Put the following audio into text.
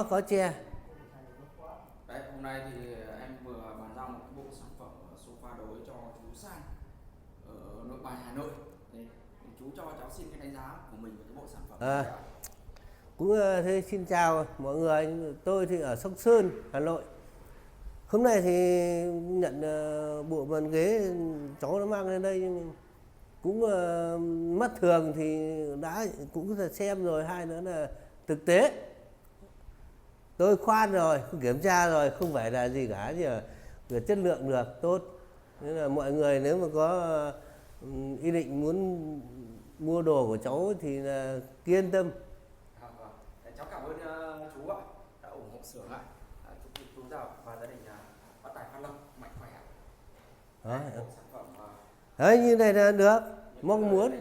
Có che. Đấy, hôm nay thì em vừa bàn giao một cái bộ sản phẩm sofa đối cho chú Sang ở Nội Bài, Hà Nội. Thì chú cho cháu xin cái đánh giá của mình về cái bộ sản phẩm này ạ. Cũng thế, xin chào mọi người. Tôi thì ở Sóc Sơn, Hà Nội. Hôm nay thì nhận bộ bàn ghế cháu nó mang lên đây, nhưng cũng mắt thường thì đã cũng là xem rồi, hai nữa là thực tế tôi khoan rồi, kiểm tra rồi, không phải là gì cả, chỉ là chất lượng được tốt. Nên là mọi người nếu mà có ý định muốn mua đồ của cháu thì là yên tâm. Vâng. Cháu cảm ơn chú ạ đã ủng hộ xưởng ạ. Chúc chú giàu và gia đình phát tài phát lộc, mạnh khỏe. Đấy, bộ sản phẩm Đấy, như này là được, mong muốn.